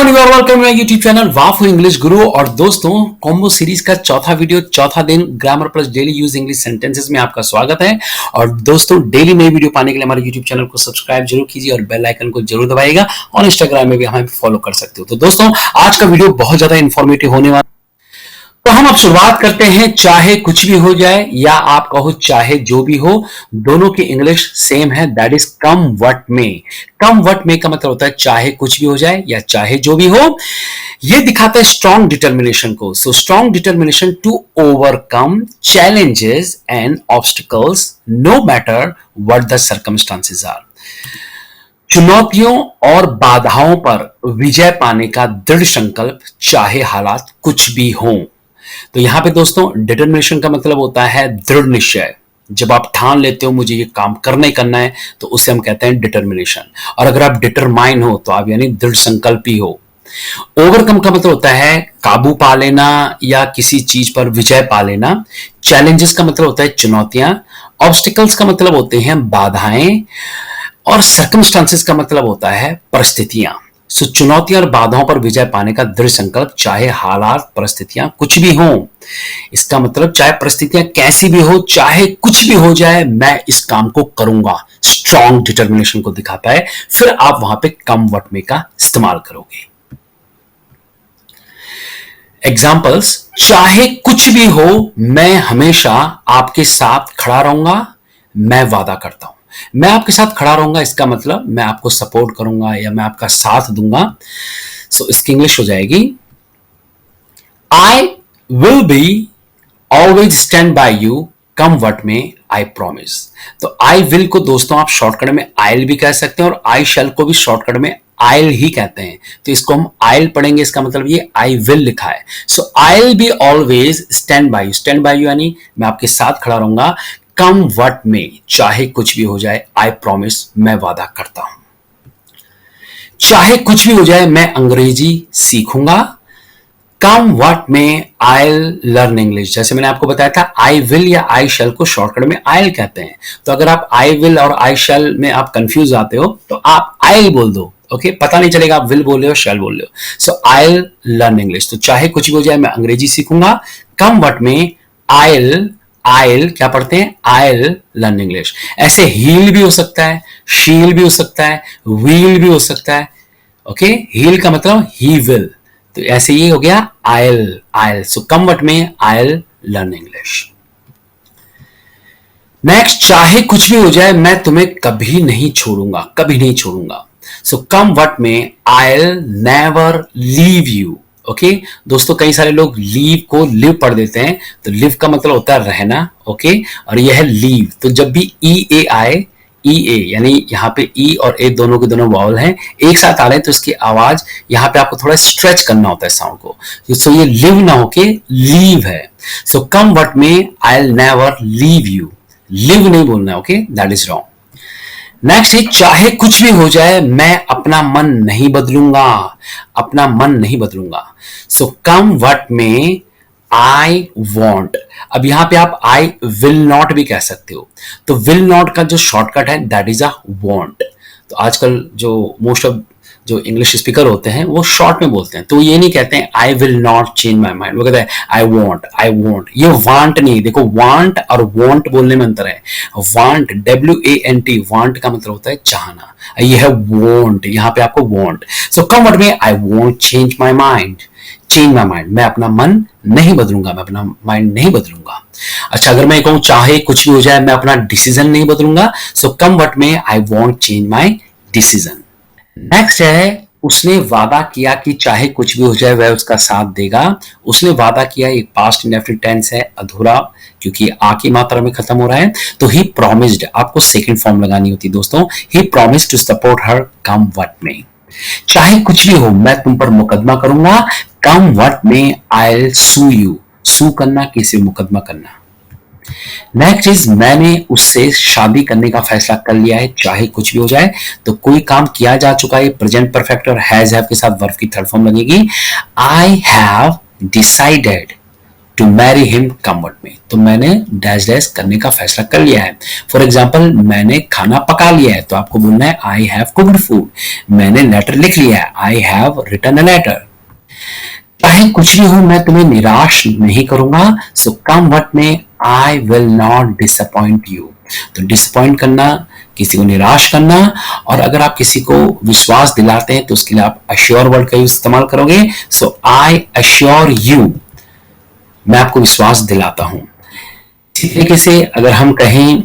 Everyone, you are welcome my YouTube channel वाफू English Guru. और दोस्तों, कॉम्बो सीरीज का चौथा वीडियो, चौथा दिन, grammar plus daily use English sentences में आपका स्वागत है। और दोस्तों, डेली नई वीडियो पाने के लिए हमारे यूट्यूब चैनल को सब्सक्राइब जरूर कीजिए और बेल आइकन को जरूर दबाइएगा। और इंस्टाग्राम में भी हमें फॉलो कर सकते हो। तो दोस्तों, आज का वीडियो बहुत ज्यादा इंफॉर्मेटिव होने वाला। तो हम अब शुरुआत करते हैं। चाहे कुछ भी हो जाए या आप कहो चाहे जो भी हो, दोनों की इंग्लिश सेम है, that is come what may. Come what मे का मतलब होता है चाहे कुछ भी हो जाए या चाहे जो भी हो। ये दिखाता है स्ट्रॉन्ग डिटर्मिनेशन को। So strong determination to overcome challenges and obstacles no matter what the circumstances are. चुनौतियों और बाधाओं पर विजय पाने का दृढ़ संकल्प, चाहे हालात कुछ भी हों। तो यहां पे दोस्तों, डिटर्मिनेशन का मतलब होता है दृढ़ निश्चय। जब आप ठान लेते हो मुझे ये काम करना ही करना है, तो उसे हम कहते हैं डिटर्मिनेशन। और अगर आप डिटरमाइन हो तो आप यानी दृढ़ संकल्पी हो। ओवरकम का मतलब होता है काबू पा लेना या किसी चीज पर विजय पा लेना। चैलेंजेस का मतलब होता है चुनौतियां। ऑब्स्टिकल्स का मतलब होते हैं बाधाएं। और सर्कमस्टांसेस का मतलब होता है परिस्थितियां। सो चुनौतियां और बाधाओं पर विजय पाने का दृढ़ संकल्प, चाहे हालात परिस्थितियां कुछ भी हों। इसका मतलब चाहे परिस्थितियां कैसी भी हो, चाहे कुछ भी हो जाए, मैं इस काम को करूंगा। स्ट्रॉन्ग डिटर्मिनेशन को दिखाता है। फिर आप वहां पे कम व्हाट मे का इस्तेमाल करोगे। एग्जाम्पल्स, चाहे कुछ भी हो, मैं हमेशा आपके साथ खड़ा रहूंगा। मैं वादा करता हूं मैं आपके साथ खड़ा रहूंगा, इसका मतलब मैं आपको सपोर्ट करूंगा या मैं आपका साथ दूंगा। सो इसकी इंग्लिश हो जाएगी, आई will be always stand by you come what may, I promise. तो आई विल को दोस्तों आप शॉर्टकट में आइल भी कह सकते हैं और आई शैल को भी शॉर्टकट में आइल ही कहते हैं। तो इसको हम आइल पढ़ेंगे, इसका मतलब ये आई विल लिखा है। So I will be always stand by you. Stand by you यानी मैं आपके साथ खड़ा रहूंगा। कम व्हाट मे, चाहे कुछ भी हो जाए, आई प्रॉमिस, मैं वादा करता हूं। चाहे कुछ भी हो जाए, मैं अंग्रेजी सीखूंगा। Come what may, I learn English. जैसे मैंने आपको बताया था, आई विल या आई शैल को शॉर्टकट में आइल कहते हैं। तो अगर आप आई विल और आई शैल में आप कंफ्यूज आते हो तो आप आइल बोल दो। ओके, पता नहीं चलेगा आप विल बोल रहे हो शैल बोल रहे हो। सो आई लर्न इंग्लिश। तो चाहे कुछ भी हो जाए, मैं अंग्रेजी सीखूंगा। कम व्हाट मे, आइल क्या पढ़ते हैं, आइल लर्न इंग्लिश। ऐसे हील भी हो सकता है, शील भी हो सकता है, व्हील भी हो सकता है। ओके, हील का मतलब ही विल। तो ऐसे ये हो गया आइल। सो कम व्हाट में, आइल लर्न इंग्लिश। नेक्स्ट, चाहे कुछ भी हो जाए, मैं तुम्हें कभी नहीं छोड़ूंगा, कभी नहीं छोड़ूंगा। सो कम व्हाट में, आइल नेवर लीव यू। ओके दोस्तों, कई सारे लोग लीव को लिव पढ़ देते हैं। तो लिव का मतलब होता है रहना। ओके, और यह है लीव। तो जब भी ई ए आए, ई ए यानी यहाँ पे ई और ए दोनों के दोनों वावल हैं, एक साथ आ रहे हैं, तो इसकी आवाज यहाँ पे आपको थोड़ा स्ट्रेच करना होता है साउंड को। सो ये लिव ना होके लीव है। सो कम व्हाट में, I will never leave you. Live नहीं बोलना है। Okay, that is wrong. Next है, चाहे कुछ भी हो जाए, मैं अपना मन नहीं बदलूंगा। अपना मन नहीं बदलूंगा। सो कम व्हाट में, आई वॉन्ट। अब यहां पे आप आई विल नॉट भी कह सकते हो। तो विल नॉट का जो शॉर्टकट है दैट इज अ वॉन्ट। तो आजकल जो मोस्ट ऑफ जो इंग्लिश स्पीकर होते हैं वो शॉर्ट में बोलते हैं। तो ये नहीं कहते हैं I will not change my mind, वो कहते हैं आई वॉन्ट। ये वांट नहीं। देखो, वांट और वॉन्ट बोलने में अंतर है। वांट, WANT, वांट का मतलब होता है चाहना। ये है वॉन्ट, यहाँ पे आपको वॉन्ट। सो कम व्हाट में, I want change my mind. Change my mind, मैं अपना मन नहीं बदलूंगा, मैं अपना माइंड नहीं बदलूंगा। अच्छा, अगर मैं कहूं चाहे कुछ भी हो जाए, मैं अपना डिसीजन नहीं बदलूंगा। सो कम व्हाट में, I want change my decision. Next है, उसने वादा किया कि चाहे कुछ भी हो जाए वह उसका साथ देगा। उसने वादा किया, एक पास्ट इंडेफिनिट टेंस है, अधूरा, क्योंकि आ की मात्रा में खत्म हो रहा है। तो ही प्रॉमिस्ड, आपको सेकंड फॉर्म लगानी होती दोस्तों। He promised to support her come what may. चाहे कुछ भी हो, मैं तुम पर मुकदमा करूंगा। कम व्हाट में, आई विल सू यू। सू करना, किसी मुकदमा करना। नेक्स्ट इज, मैंने उससे शादी करने का फैसला कर लिया है, चाहे कुछ भी हो जाए। तो कोई काम किया जा चुका है, प्रेजेंट परफेक्ट और हैव के साथ वर्ब की थर्ड फॉर्म लगेगी। I have decided to marry him come what may. तो मैंने डैश डैश करने का फैसला कर लिया है। फॉर एग्जाम्पल, मैंने खाना पका लिया है, तो आपको बोलना है आई हैव कुक्ड फूड। मैंने लेटर लिख लिया है, I have written a letter. चाहे कुछ भी हो, मैं तुम्हें निराश नहीं करूंगा। सो कम व्हाट में I will not disappoint you. तो डिसअपॉइंट करना, किसी को निराश करना, और अगर आप किसी को विश्वास दिलाते हैं तो उसके लिए आप अश्योर वर्ड का इस्तेमाल करोगे। सो आई अश्योर यू, मैं आपको विश्वास दिलाता हूं। इसी तरीके से अगर हम कहें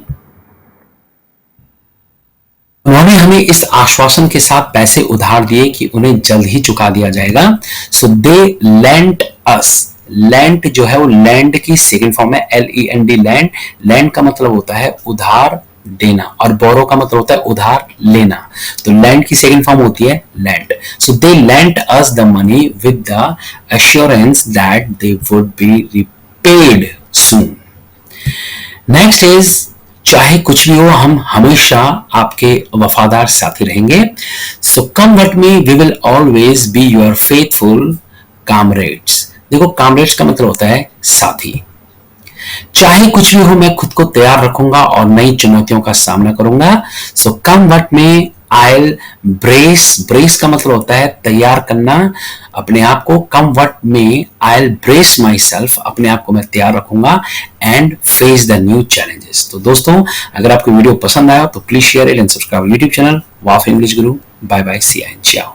उन्होंने हमें इस आश्वासन के साथ पैसे उधार दिए कि उन्हें जल्द ही चुका दिया जाएगा। सो दे लेंट अस। लेंट जो है वो लैंड की सेकंड फॉर्म है, LEND, लैंड। लैंड का मतलब होता है उधार देना, और बोरो का मतलब होता है उधार लेना। तो लैंड की सेकंड फॉर्म होती है land. So they lent us the money with the assurance that they would be repaid soon. Next is चाहे कुछ भी हो, हम हमेशा आपके वफादार साथी रहेंगे। So come what may we will always be your faithful comrades. देखो, कामरेड्स का मतलब होता है साथी। चाहे कुछ भी हो, मैं खुद को तैयार रखूंगा और नई चुनौतियों का सामना करूंगा। सो कम व्हाट में आई ब्रेस। ब्रेस का मतलब होता है तैयार करना अपने आप को। कम व्हाट में आई ब्रेस माई सेल्फ, अपने आप को मैं तैयार रखूंगा and face the new challenges. तो दोस्तों, अगर आपको वीडियो पसंद आया तो please share it and subscribe YouTube channel वाफ इंग्लिश गुरु। बाय बाय, सी या एंड ciao।